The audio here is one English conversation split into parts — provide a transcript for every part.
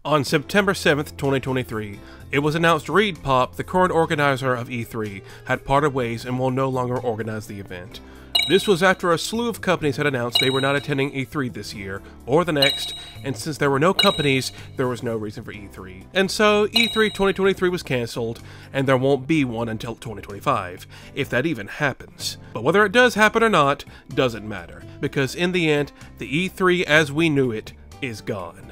On September 7th, 2023, it was announced Reed Pop, the current organizer of E3, had parted ways and will no longer organize the event. This was after a slew of companies had announced they were not attending E3 this year, or the next, and since there were no companies, there was no reason for E3. And so, E3 2023 was cancelled, and there won't be one until 2025, if that even happens. But whether it does happen or not, doesn't matter, because in the end, the E3 as we knew it is gone.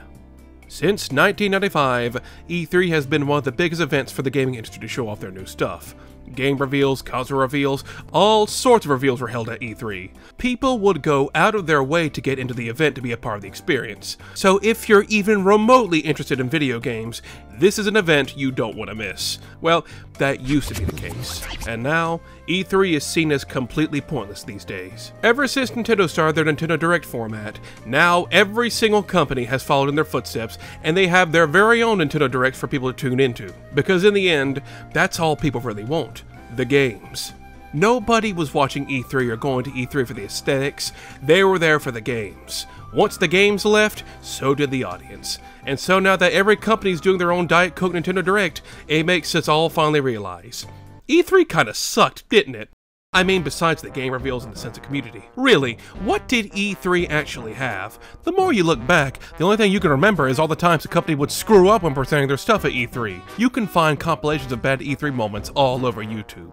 Since 1995, E3 has been one of the biggest events for the gaming industry to show off their new stuff. Game reveals, console reveals, all sorts of reveals were held at E3. People would go out of their way to get into the event to be a part of the experience. So if you're even remotely interested in video games, this is an event you don't want to miss. Well, that used to be the case. And now, E3 is seen as completely pointless these days. Ever since Nintendo started their Nintendo Direct format, now every single company has followed in their footsteps, and they have their very own Nintendo Direct for people to tune into. Because in the end, that's all people really want. The games. Nobody was watching E3 or going to E3 for the aesthetics, they were there for the games. Once the games left, so did the audience. And so now that every company's doing their own Diet Coke Nintendo Direct, it makes us all finally realize. E3 kinda sucked, didn't it? I mean, besides the game reveals and the sense of community. Really, what did E3 actually have? The more you look back, the only thing you can remember is all the times the company would screw up when presenting their stuff at E3. You can find compilations of bad E3 moments all over YouTube.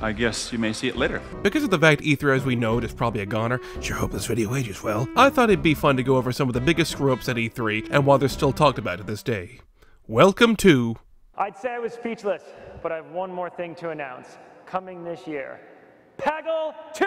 I guess you may see it later. Because of the fact E3 as we know it is probably a goner, sure hope this video ages well, I thought it'd be fun to go over some of the biggest screw-ups at E3 and why they're still talked about to this day. Welcome to... I'd say I was speechless, but I have one more thing to announce. Coming this year, PEGGLE 2!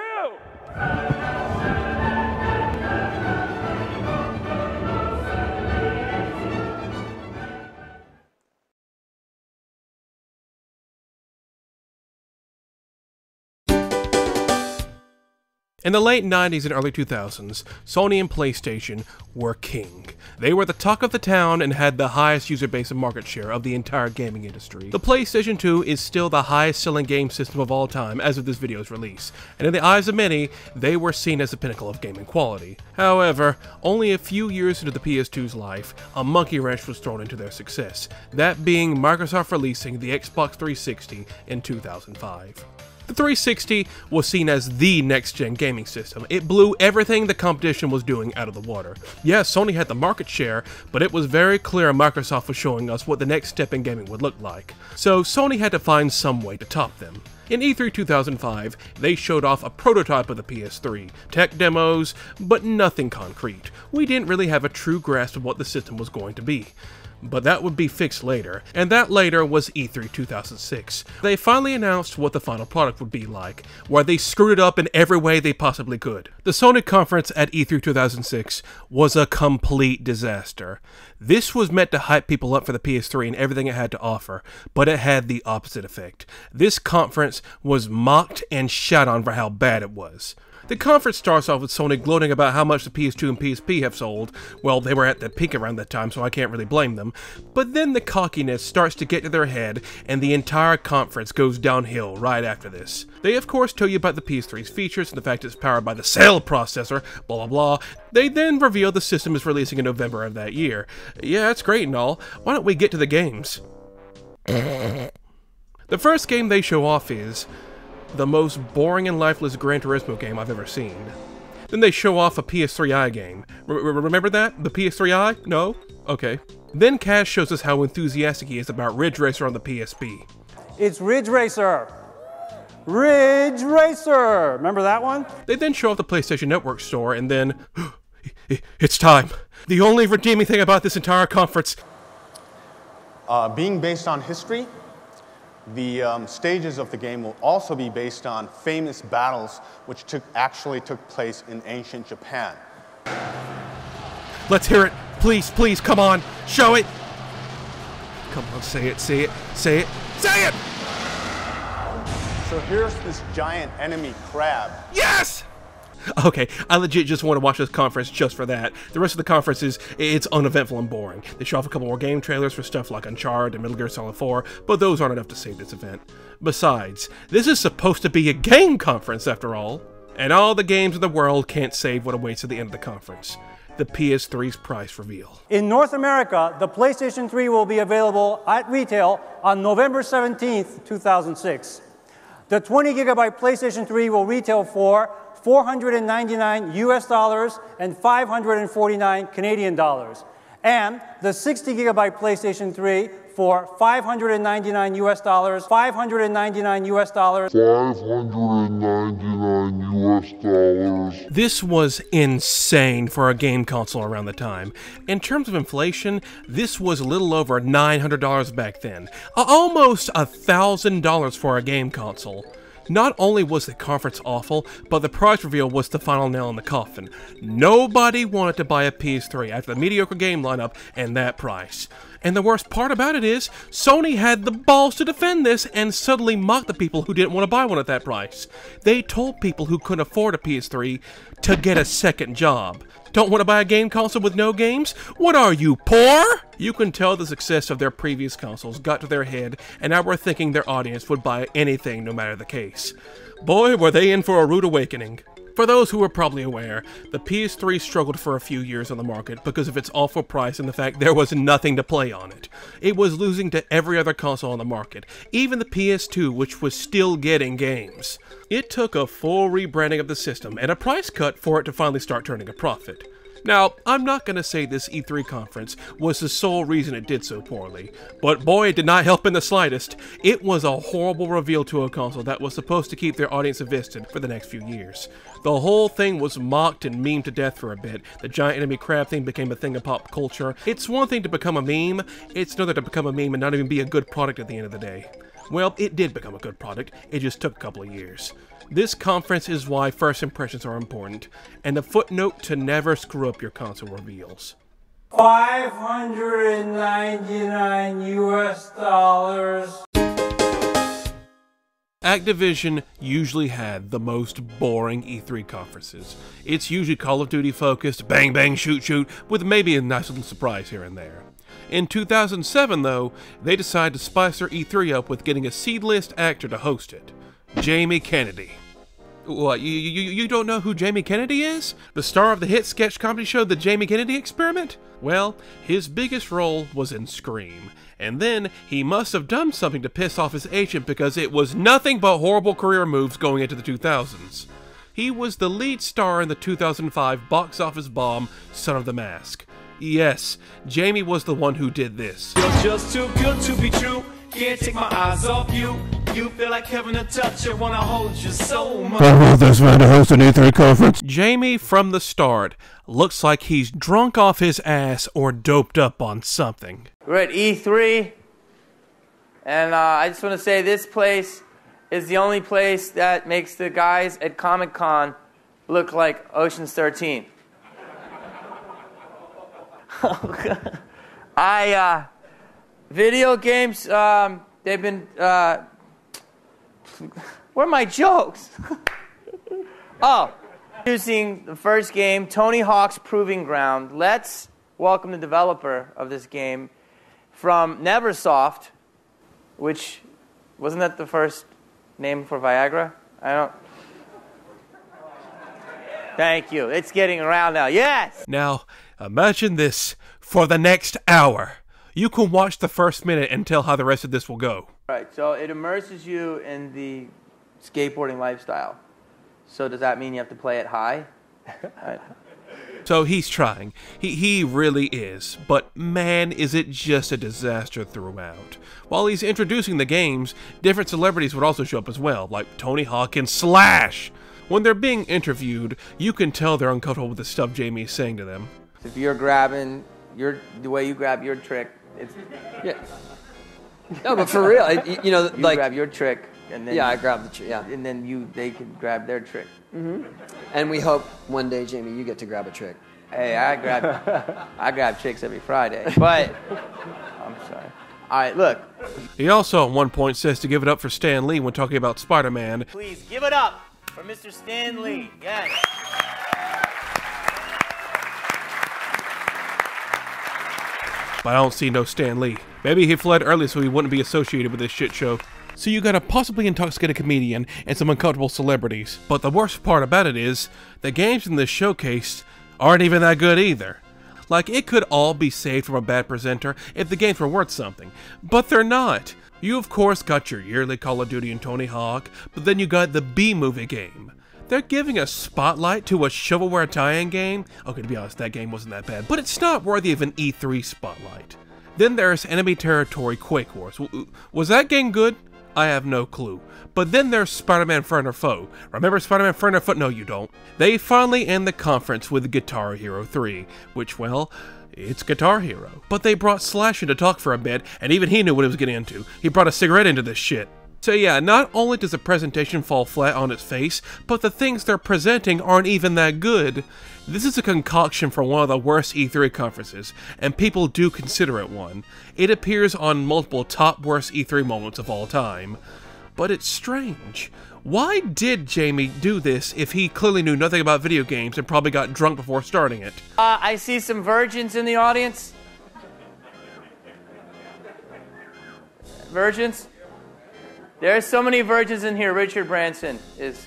In the late 90s and early 2000s, Sony and PlayStation were king. They were the talk of the town and had the highest user base and market share of the entire gaming industry. The PlayStation 2 is still the highest selling game system of all time as of this video's release, and in the eyes of many, they were seen as the pinnacle of gaming quality. However, only a few years into the PS2's life, a monkey wrench was thrown into their success, that being Microsoft releasing the Xbox 360 in 2005. The 360 was seen as the next-gen gaming system. It blew everything the competition was doing out of the water. Yes, Sony had the market share, but it was very clear Microsoft was showing us what the next step in gaming would look like. So Sony had to find some way to top them. In E3 2005, they showed off a prototype of the PS3, tech demos, but nothing concrete. We didn't really have a true grasp of what the system was going to be. But that would be fixed later, and that later was E3 2006. They finally announced what the final product would be like, where they screwed it up in every way they possibly could. The Sony conference at E3 2006 was a complete disaster. This was meant to hype people up for the PS3 and everything it had to offer, but it had the opposite effect. This conference was mocked and shat on for how bad it was. The conference starts off with Sony gloating about how much the PS2 and PSP have sold. Well, they were at the peak around that time, so I can't really blame them. But then the cockiness starts to get to their head, and the entire conference goes downhill right after this. They of course tell you about the PS3's features and the fact it's powered by the Cell processor, blah blah blah. They then reveal the system is releasing in November of that year. Yeah, that's great and all. Why don't we get to the games? The first game they show off is the most boring and lifeless Gran Turismo game I've ever seen. Then they show off a PS3i game. Remember that? The PS3i? No? Okay. Then Kaz shows us how enthusiastic he is about Ridge Racer on the PSP. It's Ridge Racer! Ridge Racer! Remember that one? They then show off the PlayStation Network store and then... it's time! The only redeeming thing about this entire conference... Being based on history, the stages of the game will also be based on famous battles which actually took place in ancient Japan. Let's hear it. Please, please, come on. Show it. Come on, say it, say it, say it, say it! So here's this giant enemy crab. Yes! Okay, I legit just want to watch this conference just for that. The rest of the conference it's uneventful and boring. They show off a couple more game trailers for stuff like Uncharted and Metal Gear Solid 4, but those aren't enough to save this event. Besides, this is supposed to be a game conference after all. And all the games in the world can't save what awaits at the end of the conference. The PS3's price reveal. In North America, the PlayStation 3 will be available at retail on November 17th, 2006. The 20GB PlayStation 3 will retail for $499 US and 549 Canadian dollars. And the 60GB PlayStation 3 for $599 US, 599 US dollars. 599 US dollars. This was insane for a game console around the time. In terms of inflation, this was a little over $900 back then. Almost $1,000 for a game console. Not only was the conference awful, but the price reveal was the final nail in the coffin. Nobody wanted to buy a PS3 after the mediocre game lineup and that price. And the worst part about it is, Sony had the balls to defend this and suddenly mock the people who didn't want to buy one at that price. They told people who couldn't afford a PS3 to get a second job. Don't want to buy a game console with no games? What are you, poor? You can tell the success of their previous consoles got to their head, and now we're thinking their audience would buy anything no matter the case. Boy, were they in for a rude awakening. For those who are probably aware, the PS3 struggled for a few years on the market because of its awful price and the fact there was nothing to play on it. It was losing to every other console on the market, even the PS2, which was still getting games. It took a full rebranding of the system and a price cut for it to finally start turning a profit. Now, I'm not going to say this E3 conference was the sole reason it did so poorly, but boy, it did not help in the slightest. It was a horrible reveal to a console that was supposed to keep their audience invested for the next few years. The whole thing was mocked and memed to death for a bit. The giant enemy crab thing became a thing of pop culture. It's one thing to become a meme, it's another to become a meme and not even be a good product at the end of the day. Well, it did become a good product, it just took a couple of years. This conference is why first impressions are important, and a footnote to never screw up your console reveals. 599 US dollars. Activision usually had the most boring E3 conferences. It's usually Call of Duty focused, bang bang shoot shoot, with maybe a nice little surprise here and there. In 2007 though, they decided to spice their E3 up with getting a C-list actor to host it. Jamie Kennedy. What, you don't know who Jamie Kennedy is? The star of the hit sketch comedy show The Jamie Kennedy Experiment? Well, his biggest role was in Scream. And then, he must have done something to piss off his agent because it was nothing but horrible career moves going into the 2000s. He was the lead star in the 2005 box office bomb, Son of the Mask. Yes, Jamie was the one who did this. You're just too good to be true. Can't take my eyes off you. You feel like having a touch. I wanna hold you so much. I want this man to host an E3 conference. Jamie, from the start, looks like he's drunk off his ass or doped up on something. We're at E3, and I just want to say this place is the only place that makes the guys at Comic-Con look like Ocean's 13. Video games, they've been, where are my jokes? Oh, introducing the first game, Tony Hawk's Proving Ground. Let's welcome the developer of this game from Neversoft, which, wasn't that the first name for Viagra? I don't... Thank you. It's getting around now. Yes! Now, imagine this for the next hour. You can watch the first minute and tell how the rest of this will go. Right, so it immerses you in the skateboarding lifestyle. So does that mean you have to play it high? Right. So he's trying. He really is. But man, is it just a disaster throughout. While he's introducing the games, different celebrities would also show up as well, like Tony Hawk and Slash. When they're being interviewed, you can tell they're uncomfortable with the stuff Jamie is saying to them. If you're grabbing the way you grab your trick, it's... Yeah. No, but for real, you know, you like... grab your trick, and then... Yeah, I grab the trick, yeah. And then they can grab their trick. Mm-hmm. And we hope one day, Jamie, you get to grab a trick. Hey, I grab chicks every Friday, but... I'm sorry. All right, look. He also at one point says to give it up for Stan Lee when talking about Spider-Man. Please, give it up for Mr. Stan Lee. Yes. but I don't see no Stan Lee. Maybe he fled early so he wouldn't be associated with this shit show. So you got a possibly intoxicated comedian and some uncomfortable celebrities. But the worst part about it is, the games in this showcase aren't even that good either. Like, it could all be saved from a bad presenter if the games were worth something, but they're not. You of course got your yearly Call of Duty and Tony Hawk, but then you got the B-movie game. They're giving a spotlight to a shovelware tie-in game. Okay, to be honest, that game wasn't that bad, but it's not worthy of an E3 spotlight. Then there's Enemy Territory Quake Wars. Was that game good? I have no clue. But then there's Spider-Man Friend or Foe. Remember Spider-Man Friend or Foe? No, you don't. They finally end the conference with Guitar Hero 3, which, well, it's Guitar Hero. But they brought Slash in to talk for a bit, and even he knew what he was getting into. He brought a cigarette into this shit. So yeah, not only does the presentation fall flat on its face, but the things they're presenting aren't even that good. This is a concoction for one of the worst E3 conferences, and people do consider it one. It appears on multiple top worst E3 moments of all time. But it's strange. Why did Jamie do this if he clearly knew nothing about video games and probably got drunk before starting it? I see some virgins in the audience. Virgins? There's so many virgins in here. Richard Branson is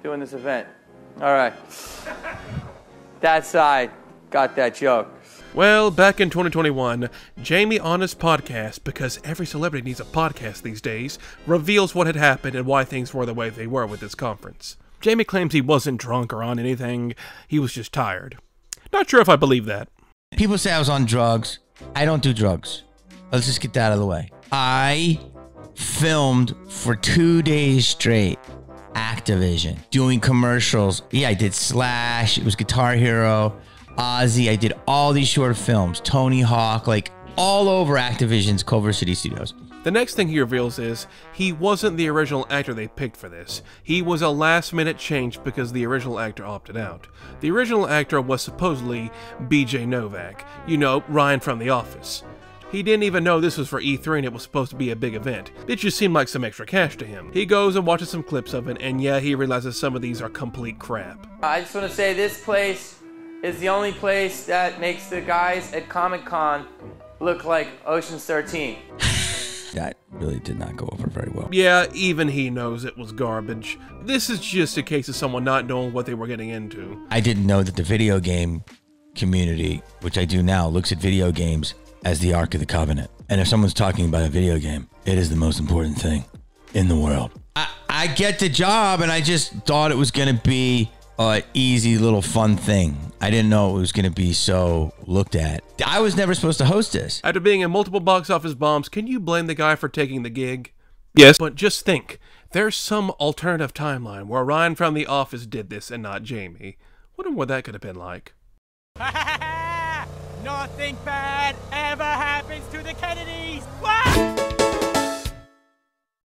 doing this event. All right. That side got that joke. Well, back in 2021, Jamie on his podcast, because every celebrity needs a podcast these days, reveals what had happened and why things were the way they were with this conference. Jamie claims he wasn't drunk or on anything, he was just tired. Not sure if I believe that. People say I was on drugs. I don't do drugs. Let's just get that out of the way. I filmed for 2 days straight Activision, doing commercials. Yeah, I did Slash, it was Guitar Hero, Ozzy, I did all these short films, Tony Hawk, like all over Activision's Culver City Studios. The next thing he reveals is, he wasn't the original actor they picked for this. He was a last-minute change because the original actor opted out. The original actor was supposedly BJ Novak, you know, Ryan from The Office. He didn't even know this was for E3 and it was supposed to be a big event. It just seemed like some extra cash to him. He goes and watches some clips of it, and yeah, he realizes some of these are complete crap. I just want to say this place is the only place that makes the guys at Comic-Con look like Ocean's 13. That really did not go over very well. Yeah, even he knows it was garbage. This is just a case of someone not knowing what they were getting into. I didn't know that the video game community, which I do now, looks at video games as the Ark of the Covenant. And if someone's talking about a video game, it is the most important thing in the world. I get the job, and I just thought it was going to be an easy little fun thing. I didn't know it was going to be so looked at. I was never supposed to host this. After being in multiple box office bombs, can you blame the guy for taking the gig? Yes. But just think, there's some alternative timeline where Ryan from The Office did this and not Jamie. Wonder what that could have been like. Nothing bad ever happens to the Kennedys. What?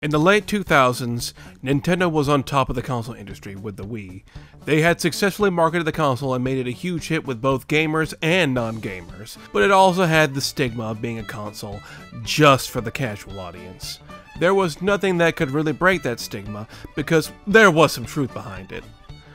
In the late 2000s, Nintendo was on top of the console industry with the Wii. They had successfully marketed the console and made it a huge hit with both gamers and non-gamers, but it also had the stigma of being a console just for the casual audience. There was nothing that could really break that stigma, because there was some truth behind it.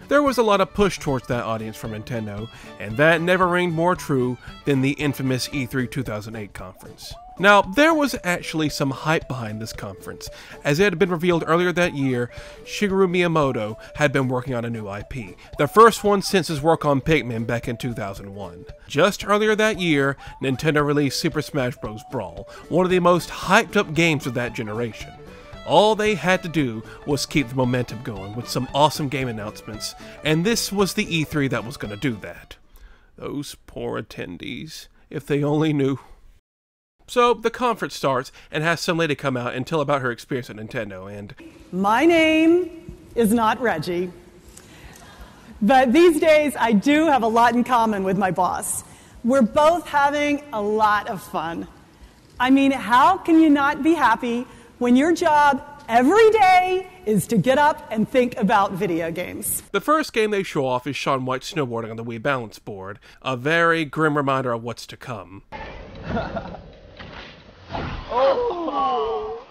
There was a lot of push towards that audience from Nintendo, and that never rang more true than the infamous E3 2008 conference. Now, there was actually some hype behind this conference. As it had been revealed earlier that year, Shigeru Miyamoto had been working on a new IP, the first one since his work on Pikmin back in 2001. Just earlier that year, Nintendo released Super Smash Bros. Brawl, one of the most hyped up games of that generation. All they had to do was keep the momentum going with some awesome game announcements, and this was the E3 that was going to do that. Those poor attendees, if they only knew. So, the conference starts and has some lady come out and tell about her experience at Nintendo, and... My name is not Reggie, but these days I do have a lot in common with my boss. We're both having a lot of fun. I mean, how can you not be happy when your job every day is to get up and think about video games? The first game they show off is Shaun White snowboarding on the Wii Balance Board, a very grim reminder of what's to come. Oh!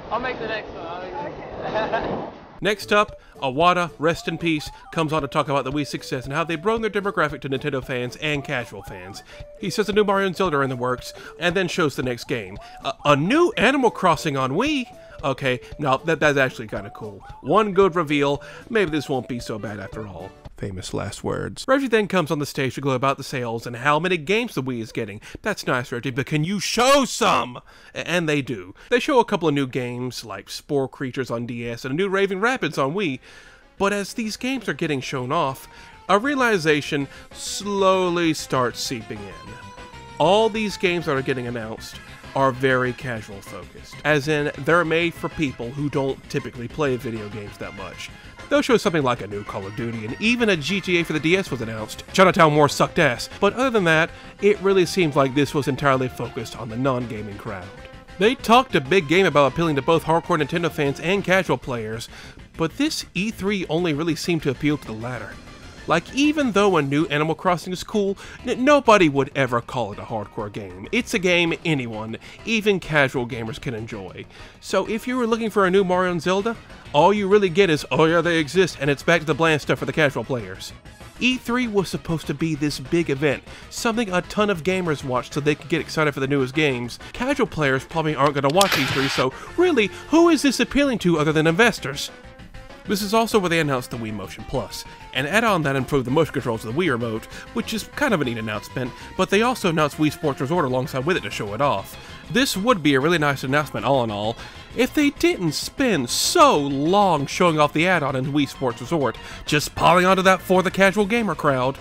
I'll make the next one. Next up, Iwata, rest in peace, comes on to talk about the Wii's success and how they've grown their demographic to Nintendo fans and casual fans. He says a new Mario and Zelda are in the works, and then shows the next game. A new Animal Crossing on Wii? Okay, no, that's actually kind of cool. One good reveal, maybe this won't be so bad after all. Famous last words. Reggie then comes on the stage to go about the sales and how many games the Wii is getting. That's nice, Reggie, but can you show some? And they do. They show a couple of new games, like Spore Creatures on DS and a new Raving Rapids on Wii. But as these games are getting shown off, a realization slowly starts seeping in. All these games that are getting announced are very casual focused, as in they're made for people who don't typically play video games that much. They'll show something like a new Call of Duty, and even a GTA for the DS was announced. Chinatown Wars sucked ass, but other than that, it really seems like this was entirely focused on the non-gaming crowd. They talked a big game about appealing to both hardcore Nintendo fans and casual players, but this E3 only really seemed to appeal to the latter. Like, even though a new Animal Crossing is cool, nobody would ever call it a hardcore game. It's a game anyone, even casual gamers, can enjoy. So if you were looking for a new Mario and Zelda, all you really get is, oh yeah, they exist, and it's back to the bland stuff for the casual players. E3 was supposed to be this big event, something a ton of gamers watch so they could get excited for the newest games. Casual players probably aren't going to watch E3, so really, who is this appealing to other than investors? This is also where they announced the Wii Motion Plus, an add-on that improved the motion controls of the Wii Remote, which is kind of a neat announcement, but they also announced Wii Sports Resort alongside with it to show it off. This would be a really nice announcement all in all, if they didn't spend so long showing off the add-on in Wii Sports Resort, just piling onto that for the casual gamer crowd.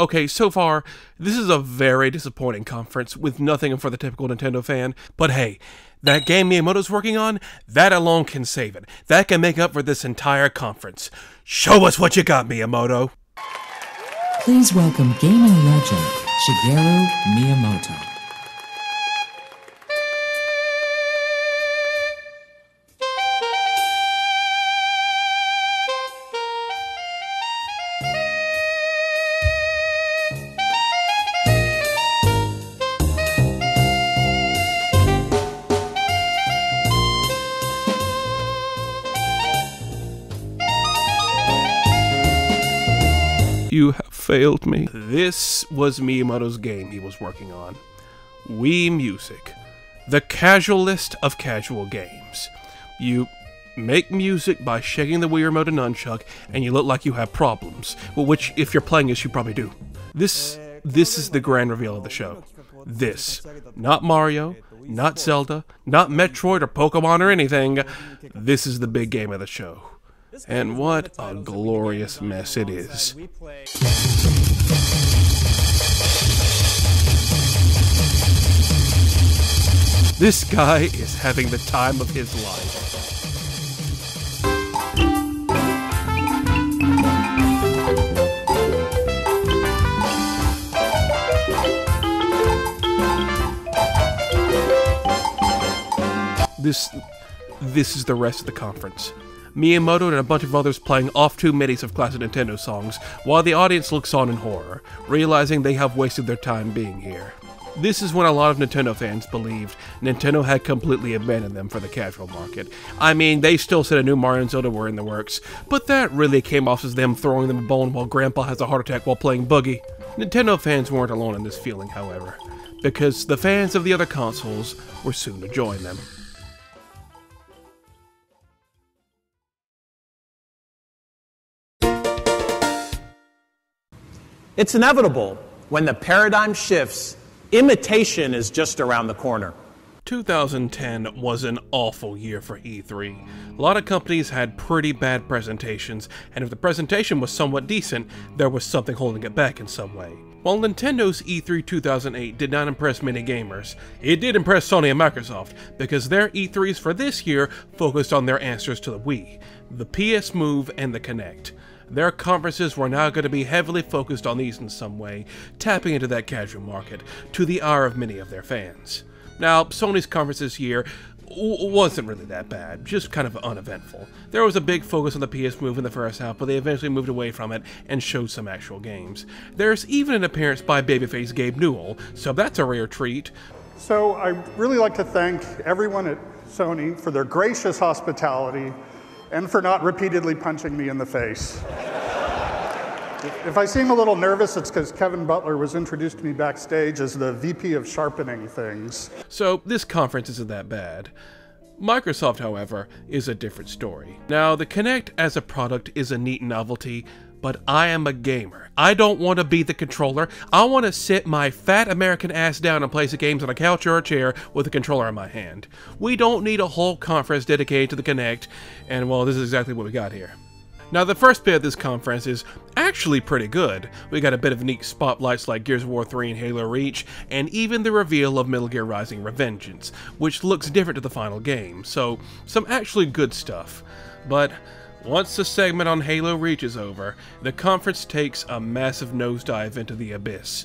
Okay, so far, this is a very disappointing conference with nothing for the typical Nintendo fan, but hey, that game Miyamoto's working on, that alone can save it. That can make up for this entire conference. Show us what you got, Miyamoto! Please welcome gaming legend, Shigeru Miyamoto. You have failed me. This was Miyamoto's game he was working on. Wii Music, the casualist of casual games. You make music by shaking the Wii Remote and nunchuck, and you look like you have problems. Well, which, if you're playing this, you probably do. This is the grand reveal of the show. This. Not Mario, not Zelda, not Metroid or Pokemon or anything. This is the big game of the show. And what a glorious mess it is. This guy is having the time of his life. This is the rest of the conference. Miyamoto and a bunch of others playing off-tune midis of classic Nintendo songs, while the audience looks on in horror, realizing they have wasted their time being here. This is when a lot of Nintendo fans believed Nintendo had completely abandoned them for the casual market. I mean, they still said a new Mario and Zelda were in the works, but that really came off as them throwing them a bone while Grandpa has a heart attack while playing Boogie. Nintendo fans weren't alone in this feeling, however, because the fans of the other consoles were soon to join them. It's inevitable. When the paradigm shifts, imitation is just around the corner. 2010 was an awful year for E3. A lot of companies had pretty bad presentations, and if the presentation was somewhat decent, there was something holding it back in some way. While Nintendo's E3 2008 did not impress many gamers, it did impress Sony and Microsoft, because their E3s for this year focused on their answers to the Wii, the PS Move, and the Kinect. Their conferences were now going to be heavily focused on these in some way, tapping into that casual market, to the ire of many of their fans. Now, Sony's conference this year wasn't really that bad, just kind of uneventful. There was a big focus on the PS Move in the first half, but they eventually moved away from it and showed some actual games. There's even an appearance by babyface Gabe Newell, so that's a rare treat. So I'd really like to thank everyone at Sony for their gracious hospitality and for not repeatedly punching me in the face. If I seem a little nervous, it's because Kevin Butler was introduced to me backstage as the VP of sharpening things. So this conference isn't that bad. Microsoft, however, is a different story. Now, the Kinect as a product is a neat novelty, but I am a gamer. I don't want to be the controller. I want to sit my fat American ass down and play some games on a couch or a chair with a controller in my hand. We don't need a whole conference dedicated to the Kinect, and well, this is exactly what we got here. Now, the first bit of this conference is actually pretty good. We got a bit of neat spotlights like Gears of War 3 and Halo Reach, and even the reveal of Metal Gear Rising Revengeance, which looks different to the final game, so some actually good stuff. But once the segment on Halo Reach is over, the conference takes a massive nosedive into the abyss.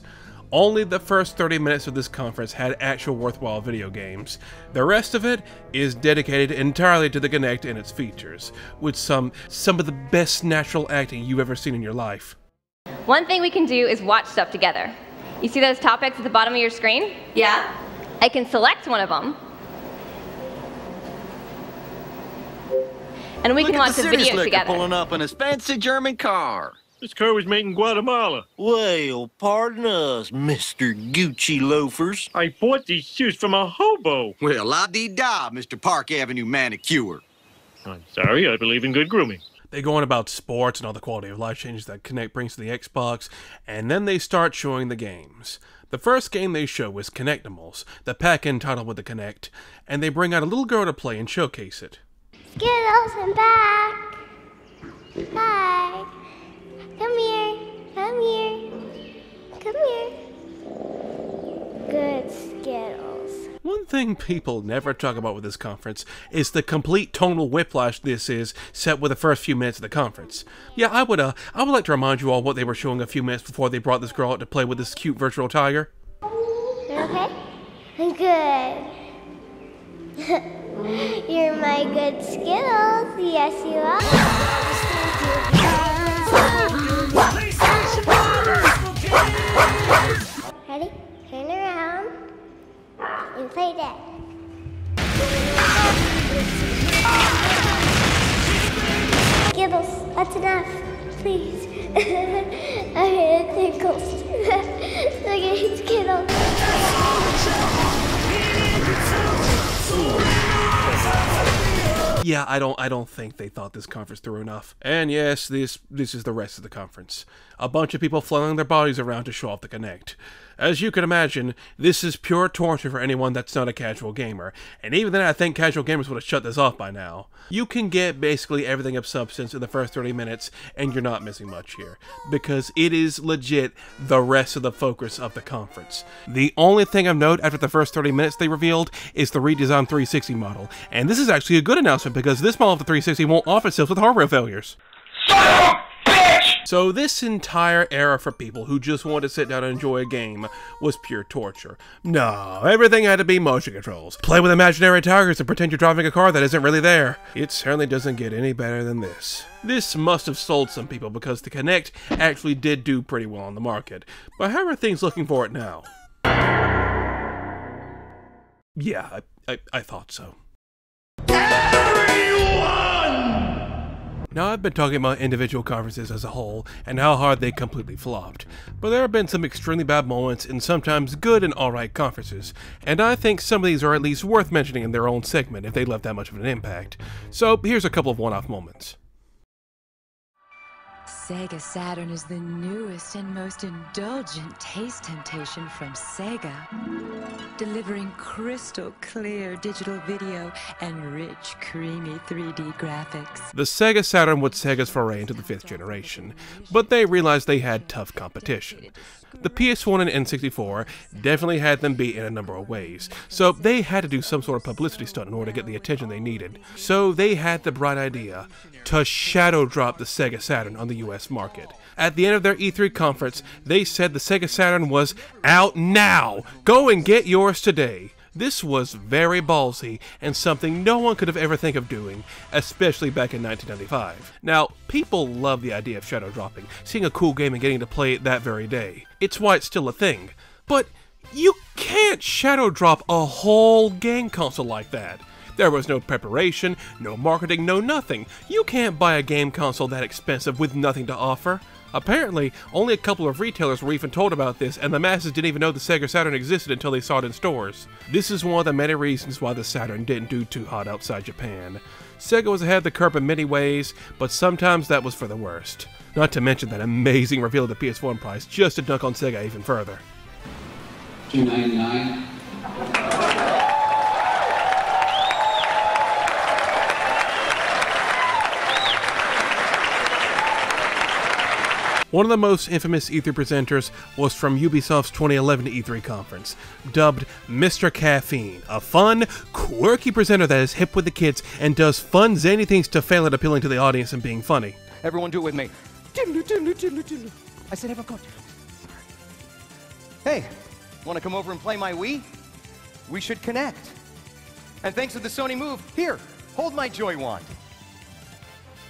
Only the first 30 minutes of this conference had actual worthwhile video games. The rest of it is dedicated entirely to the Kinect and its features, with some of the best natural acting you've ever seen in your life. One thing we can do is watch stuff together. You see those topics at the bottom of your screen? Yeah. I can select one of them. And we can watch the video together. Pulling up in his fancy German car. This car was made in Guatemala. Well, pardon us, Mr. Gucci loafers. I bought these shoes from a hobo. Well, la-dee-da, Mr. Park Avenue manicure. I'm sorry, I believe in good grooming. They go on about sports and all the quality of life changes that Kinect brings to the Xbox, and then they start showing the games. The first game they show is Kinectimals, the pack-in title with the Kinect, and they bring out a little girl to play and showcase it. Skittles, I'm back. Hi. Come here. Come here. Come here. Good Skittles. One thing people never talk about with this conference is the complete tonal whiplash this is set with the first few minutes of the conference. Yeah, I would like to remind you all what they were showing a few minutes before they brought this girl out to play with this cute virtual tiger. You okay? I'm good. You're my good Skittles. Yes, you are. Ready? Turn around and play dead. Skittles, that's enough. Please. I hate tickles. I hate Skittles. Yeah, I don't think they thought this conference through enough. And yes, this is the rest of the conference. A bunch of people flailing their bodies around to show off the Kinect. As you can imagine, this is pure torture for anyone that's not a casual gamer, and even then I think casual gamers would have shut this off by now. You can get basically everything of substance in the first 30 minutes, and you're not missing much here, because it is legit the rest of the focus of the conference. The only thing of note after the first 30 minutes they revealed is the redesigned 360 model, and this is actually a good announcement because this model of the 360 won't off itself with hardware failures. So this entire era for people who just want to sit down and enjoy a game was pure torture. No, everything had to be motion controls. Play with imaginary tigers and pretend you're driving a car that isn't really there. It certainly doesn't get any better than this. This must have sold some people because the Kinect actually did do pretty well on the market. But how are things looking for it now? Yeah, I thought so. Now, I've been talking about individual conferences as a whole, and how hard they completely flopped. But there have been some extremely bad moments in sometimes good and alright conferences, and I think some of these are at least worth mentioning in their own segment if they left that much of an impact. So, here's a couple of one-off moments. Sega Saturn is the newest and most indulgent taste temptation from Sega, delivering crystal clear digital video and rich, creamy 3D graphics. The Sega Saturn was Sega's foray into the 5th generation, but they realized they had tough competition. The PS1 and N64 definitely had them beat in a number of ways, so they had to do some sort of publicity stunt in order to get the attention they needed. So they had the bright idea to shadow drop the Sega Saturn on the US market. At the end of their E3 conference, they said the Sega Saturn was out now! Go and get yours today! This was very ballsy and something no one could have ever think of doing, especially back in 1995. Now, people love the idea of shadow dropping, seeing a cool game and getting to play it that very day. It's why it's still a thing. But you can't shadow drop a whole game console like that. There was no preparation, no marketing, no nothing. You can't buy a game console that expensive with nothing to offer. Apparently, only a couple of retailers were even told about this, and the masses didn't even know the Sega Saturn existed until they saw it in stores. This is one of the many reasons why the Saturn didn't do too hot outside Japan. Sega was ahead of the curve in many ways, but sometimes that was for the worst. Not to mention that amazing reveal of the PS1 price just to dunk on Sega even further. $299. One of the most infamous E3 presenters was from Ubisoft's 2011 E3 conference, dubbed Mr. Caffeine, a fun, quirky presenter that is hip with the kids and does fun, zany things to fail at appealing to the audience and being funny. Everyone do it with me. I said everyone go. Hey, want to come over and play my Wii? We should connect. And thanks to the Sony Move, here, hold my Joy Wand.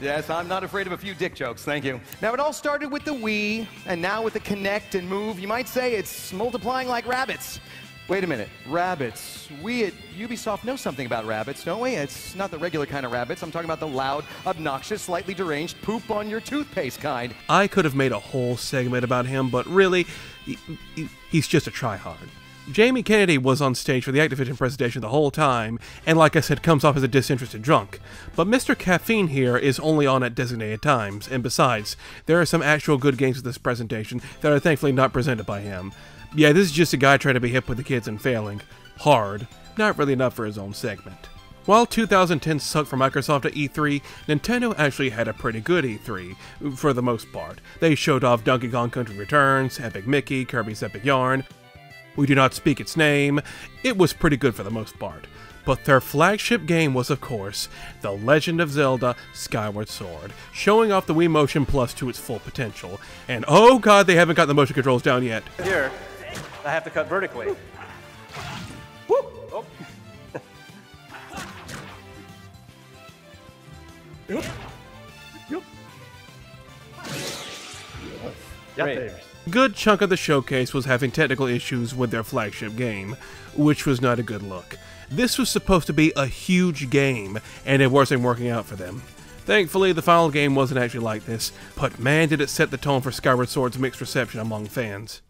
Yes, I'm not afraid of a few dick jokes, thank you. Now, it all started with the Wii, and now with the Connect and Move, you might say it's multiplying like rabbits. Wait a minute, rabbits. We at Ubisoft know something about rabbits, don't we? It's not the regular kind of rabbits. I'm talking about the loud, obnoxious, slightly deranged, poop on your toothpaste kind. I could have made a whole segment about him, but really, he's just a tryhard. Jamie Kennedy was on stage for the Activision presentation the whole time, and like I said, comes off as a disinterested drunk. But Mr. Caffeine here is only on at designated times, and besides, there are some actual good games with this presentation that are thankfully not presented by him. Yeah, this is just a guy trying to be hip with the kids and failing. Hard. Not really enough for his own segment. While 2010 sucked for Microsoft at E3, Nintendo actually had a pretty good E3, for the most part. They showed off Donkey Kong Country Returns, Epic Mickey, Kirby's Epic Yarn. We do not speak its name. It was pretty good for the most part. But their flagship game was, of course, The Legend of Zelda Skyward Sword, showing off the Wii Motion Plus to its full potential. And oh god, they haven't got the motion controls down yet. Here, I have to cut vertically. Woo! Oh. Yep. Great. Good chunk of the showcase was having technical issues with their flagship game, which was not a good look. This was supposed to be a huge game, and it wasn't working out for them. Thankfully, the final game wasn't actually like this, but man did it set the tone for Skyward Sword's mixed reception among fans.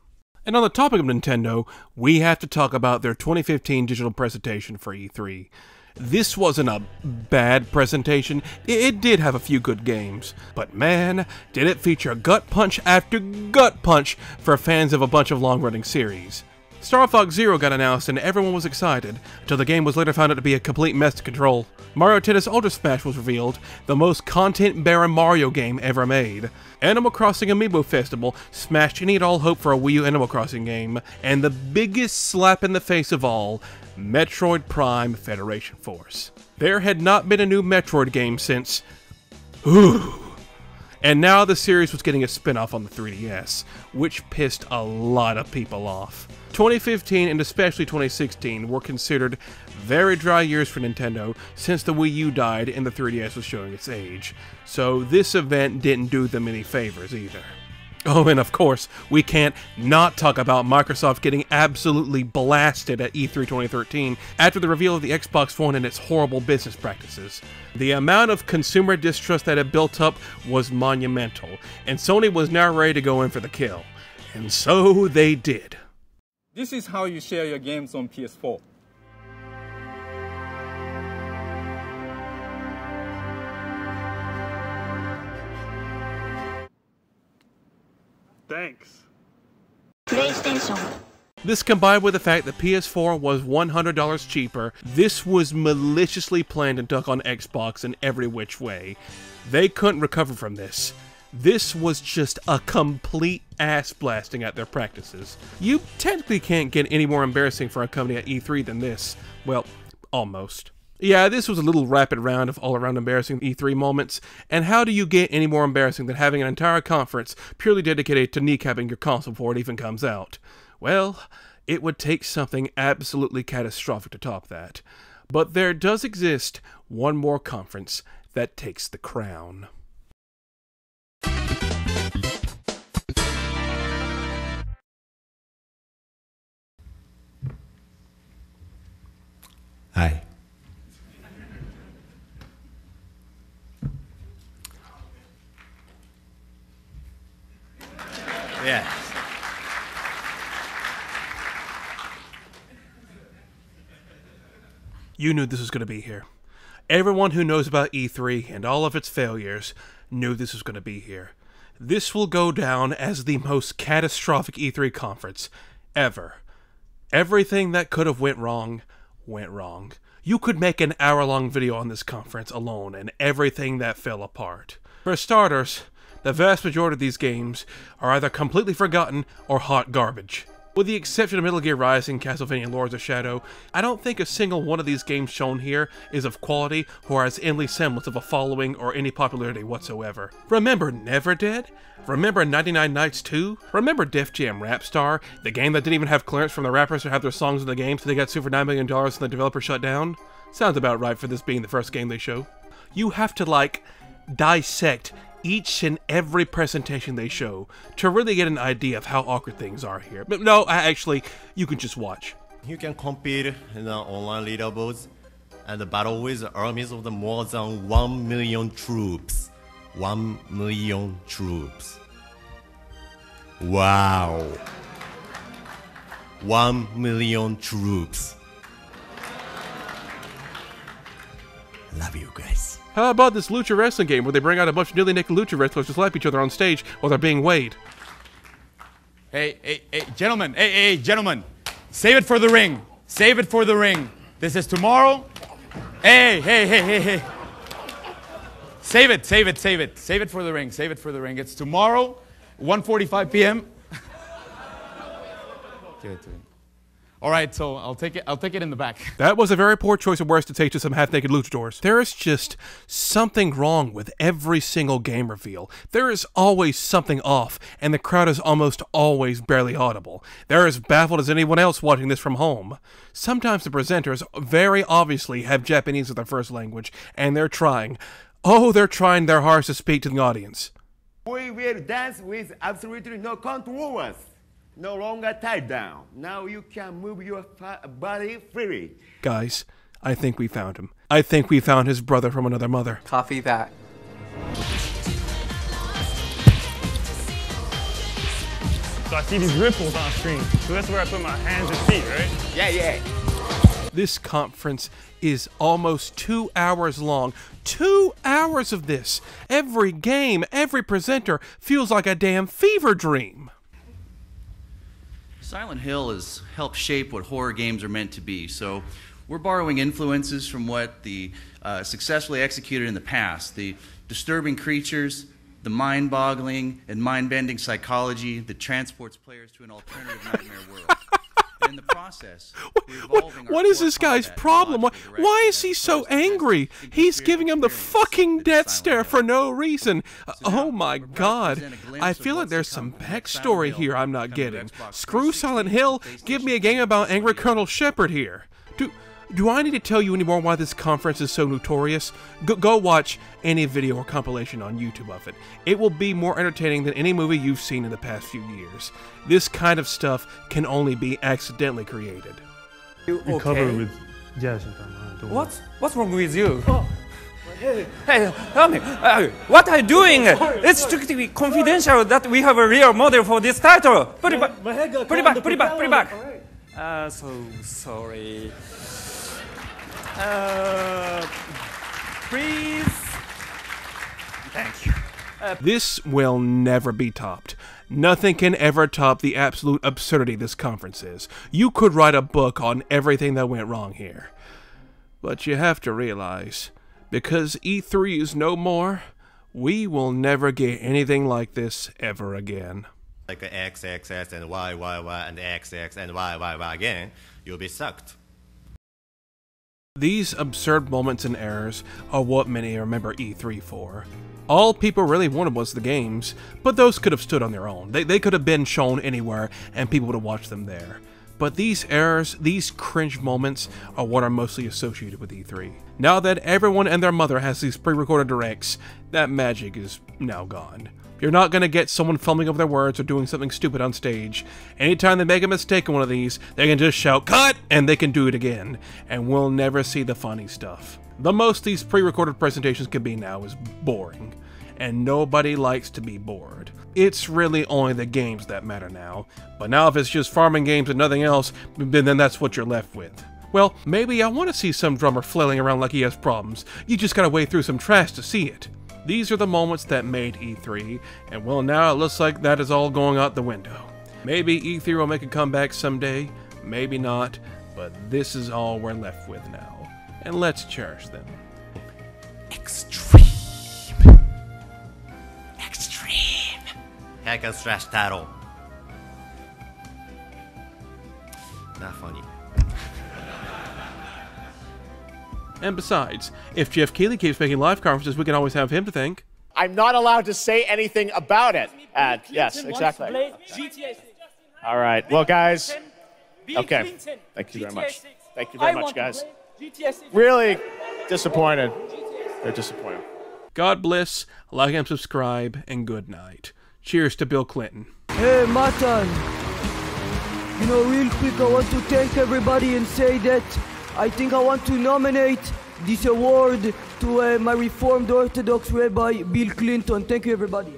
And on the topic of Nintendo, we have to talk about their 2015 digital presentation for E3. This wasn't a bad presentation, it did have a few good games, but man, did it feature gut punch after gut punch for fans of a bunch of long-running series. Star Fox Zero got announced and everyone was excited, until the game was later found out to be a complete mess to control. Mario Tennis Ultra Smash was revealed, the most content-barren Mario game ever made. Animal Crossing Amiibo Festival smashed any and all hope for a Wii U Animal Crossing game, and the biggest slap in the face of all, Metroid Prime Federation Force. There had not been a new Metroid game since... And now the series was getting a spin-off on the 3DS, which pissed a lot of people off. 2015 and especially 2016 were considered very dry years for Nintendo since the Wii U died and the 3DS was showing its age, so this event didn't do them any favors either. Oh, and of course, we can't not talk about Microsoft getting absolutely blasted at E3 2013 after the reveal of the Xbox One and its horrible business practices. The amount of consumer distrust that had built up was monumental, and Sony was now ready to go in for the kill. And so they did. This is how you share your games on PS4. Thanks. PlayStation. This combined with the fact that PS4 was $100 cheaper, this was maliciously planned to duck on Xbox in every which way. They couldn't recover from this. This was just a complete ass blasting at their practices. You technically can't get any more embarrassing for a company at E3 than this. Well, almost. Yeah, this was a little rapid round of all-around embarrassing E3 moments, and how do you get any more embarrassing than having an entire conference purely dedicated to kneecapping your console before it even comes out? Well, It would take something absolutely catastrophic to top that. But there does exist one more conference that takes the crown. Hi. Yes. You knew this was going to be here. Everyone who knows about E3 and all of its failures knew this was going to be here. This will go down as the most catastrophic E3 conference ever. Everything that could have went wrong, went wrong. You could make an hour-long video on this conference alone and everything that fell apart. For starters, the vast majority of these games are either completely forgotten or hot garbage. With the exception of Metal Gear Rising, Castlevania Lords of Shadow, I don't think a single one of these games shown here is of quality or has any semblance of a following or any popularity whatsoever. Remember Never Dead? Remember 99 Nights 2? Remember Def Jam Rap Star, the game that didn't even have clearance from the rappers to have their songs in the game, so they got sued for $9 million and the developer shut down? Sounds about right for this being the first game they show. You have to, like, dissect each and every presentation they show to really get an idea of how awkward things are here. But no, actually, you can just watch. You can compete in the online leaderboards and battle with armies of the more than 1 million troops. 1 million troops. Wow. 1 million troops. Love you guys. How about this lucha wrestling game where they bring out a bunch of newly naked lucha wrestlers to slap each other on stage while they're being weighed? Hey, gentlemen, gentlemen. Save it for the ring. Save it for the ring. This is tomorrow. Hey. Save it. Save it for the ring. Save it for the ring. It's tomorrow, 1:45 p.m. Give it to him. All right, so I'll take it in the back. That was a very poor choice of words to take to some half-naked luchadors. There is just something wrong with every single game reveal. There is always something off, and the crowd is almost always barely audible. They're as baffled as anyone else watching this from home. Sometimes the presenters very obviously have Japanese as their first language, and they're trying their hardest to speak to the audience. We will dance with absolutely no controls. No longer tied down. Now you can move your body freely. Guys, I think we found him. I think we found his brother from another mother. Copy that. So I see these ripples on screen. So that's where I put my hands and feet, right? Yeah. This conference is almost 2 hours long. 2 hours of this. Every game, every presenter feels like a damn fever dream. Silent Hill has helped shape what horror games are meant to be, so we're borrowing influences from what the successfully executed in the past. The disturbing creatures, the mind-boggling and mind-bending psychology that transports players to an alternative nightmare world. And in the process, what is this guy's problem? Why is he so angry? He's giving him the fucking death stare for no reason. Oh my god. I feel like there's some backstory here I'm not getting. Screw Silent Hill, give me a game about angry Colonel Shepard here. Do I need to tell you anymore why this conference is so notorious? Go watch any video or compilation on YouTube of it. It will be more entertaining than any movie you've seen in the past few years. This kind of stuff can only be accidentally created. You covered with jazz. What's wrong with you? Hey, tell me, what are you doing? It's strictly confidential that we have a real model for this title. Put it back. So sorry. Please. Thank you. This will never be topped. Nothing can ever top the absolute absurdity this conference is. You could write a book on everything that went wrong here. But you have to realize, because E3 is no more, we will never get anything like this ever again. Like the X, and Y, and X, and Y again, you'll be sucked. These absurd moments and errors are what many remember E3 for. All people really wanted was the games, but those could have stood on their own. They could have been shown anywhere and people would have watched them there. But these errors, these cringe moments, are what are mostly associated with E3. Now that everyone and their mother has these pre-recorded directs, that magic is now gone. You're not going to get someone fumbling over their words or doing something stupid on stage. Anytime they make a mistake in one of these, they can just shout, "Cut!" and they can do it again. And we'll never see the funny stuff. The most these pre-recorded presentations can be now is boring. And nobody likes to be bored. It's really only the games that matter now. But now if it's just farming games and nothing else, then that's what you're left with. Well, maybe I want to see some drummer flailing around like he has problems. You just gotta wade through some trash to see it. These are the moments that made E3, and well, now it looks like that is all going out the window. Maybe E3 will make a comeback someday, maybe not, but this is all we're left with now. And let's cherish them. Extreme. Hack/Taro. Not funny. And besides, if Jeff Keighley keeps making live conferences, we can always have him to thank. I'm not allowed to say anything about it. Yes, exactly. All right. Well, guys. Okay. Thank you very much. Thank you very much, guys. Really disappointed. They're disappointed. God bless, like and subscribe, and good night. Cheers to Bill Clinton. Hey, Matan. You know, real quick, I want to thank everybody and say that I think I want to nominate this award to my Reformed Orthodox Rabbi Bill Clinton. Thank you, everybody.